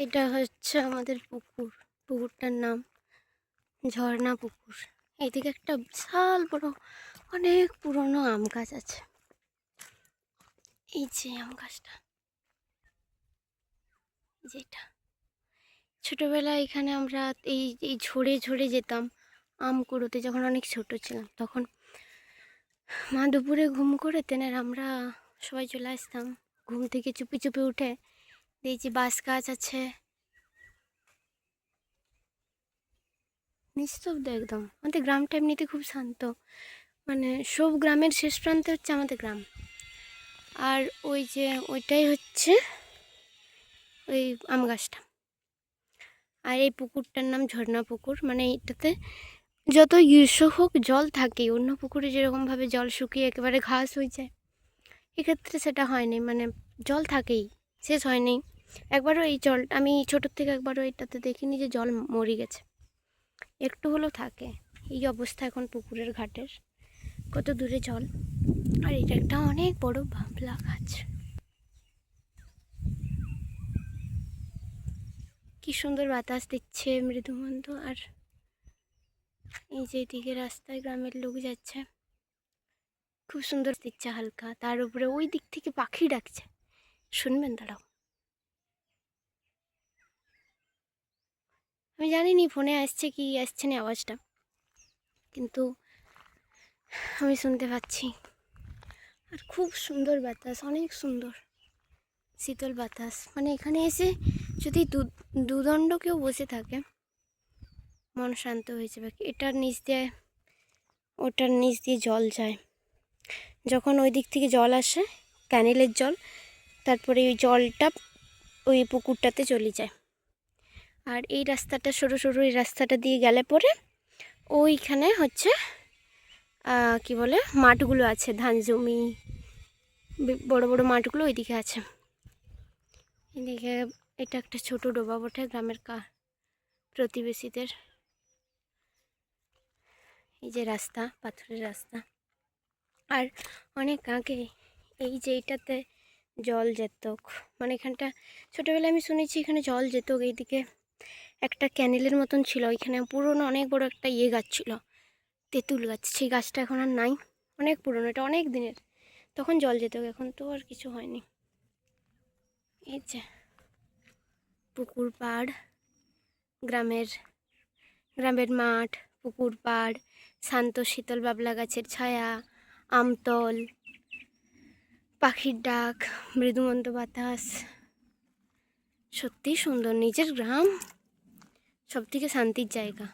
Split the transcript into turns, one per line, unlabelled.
এটা হচ্ছে আমাদের পুকুর। পুকুরটার নাম ঝর্ণা পুকুর। এইদিকে একটা বিশাল বড় অনেক পুরনো আম গাছ আছে। এই যে আম গাছটা, যেটা ছোটবেলায় এখানে আমরা এই এই ঝরে ঝরে যেতাম আম কুড়োতে। যখন অনেক ছোট ছিলাম তখন মা দুপুরে ঘুম করেতেন আর আমরা সবাই চলে আসতাম ঘুম থেকে চুপি চুপি উঠে। দেখছি বাঁশ গাছ আছে, নিস্তব্ধ একদম। আমাদের গ্রামটা এমনিতে খুব শান্ত, মানে সব গ্রামের শেষ প্রান্তে হচ্ছে আমাদের গ্রাম। আর ওই যে ওইটাই হচ্ছে ওই আম গাছটা। আর এই পুকুরটার নাম ঝর্ণা পুকুর। মানে এটাতে যত গ্রীষ্ম হোক জল থাকে। অন্য পুকুরে যেরকমভাবে জল শুকিয়ে একেবারে ঘাস হয়ে যায়, এক্ষেত্রে সেটা হয়নি। মানে জল থাকেই, শেষ হয়নি। একবারও এই জল আমি ছোটোর থেকে একবারও এটাতে দেখিনি যে জল মরে গেছে, একটু হলেও থাকে। এই অবস্থা এখন পুকুরের ঘাটের, কত দূরে জল। আর এটা একটা অনেক বড় বাবলা গাছ, কি সুন্দর বাতাস দিচ্ছে মৃদুমন্দ। আর এই যে এদিকে রাস্তায় গ্রামের লোক যাচ্ছে, খুব সুন্দর দিচ্ছে হালকা। তার উপরে ওই দিক থেকে পাখি ডাকছে, শুনবেন? দাঁড়াও, আমি জানি নি ফোনে আসছে কি আসছে না আওয়াজটা, কিন্তু আমি শুনতে পাচ্ছি। আর খুব সুন্দর বাতাস, অনেক সুন্দর শীতল বাতাস। মানে এখানে এসে যদি দুদণ্ড কেউ বসে থাকে মন শান্ত হয়ে যাবে। এটার নিচ দিয়ে ওটার নিচ দিয়ে জল যায়, যখন ওই দিক থেকে জল আসে ক্যানেলের জল, তারপরে ওই জলটা ওই পুকুরটাতে চলে যায়। আর এই রাস্তাটা সরু সরু, এই রাস্তাটা দিয়ে গেলে পরে ওইখানে হচ্ছে কি বলে মাঠগুলো আছে, ধান জমি, বড় বড় মাঠগুলো ওইদিকে আছে। এদিকে এটা একটা ছোট ডোবা বটে গ্রামের প্রতিবেশীদের। এই যে রাস্তা, পাথরের রাস্তা। আর অনেক আগে এই যে এইটাতে জল যেত, মানে এখানটা ছোটোবেলায় আমি শুনেছি এখানে জল যেত। এইদিকে একটা ক্যানেলের মতন ছিল, ওইখানে পুরনো অনেক বড় একটা গাছ ছিল, তেঁতুল গাছ। সেই গাছটা এখন আর নাই, অনেক পুরনো, এটা অনেক দিনের। তখন জল যেত, এখন তো আর কিছু হয়নি। এই যে পুকুর পাড়, গ্রামের মাঠ, পুকুর পাড়, শান্ত শীতল বাবলা গাছের ছায়া, আমতল, পাখির ডাক, মৃদুমন্দ বাতাস। সত্যিই সুন্দর। নিজের গ্রাম সবথেকে শান্তির জায়গা।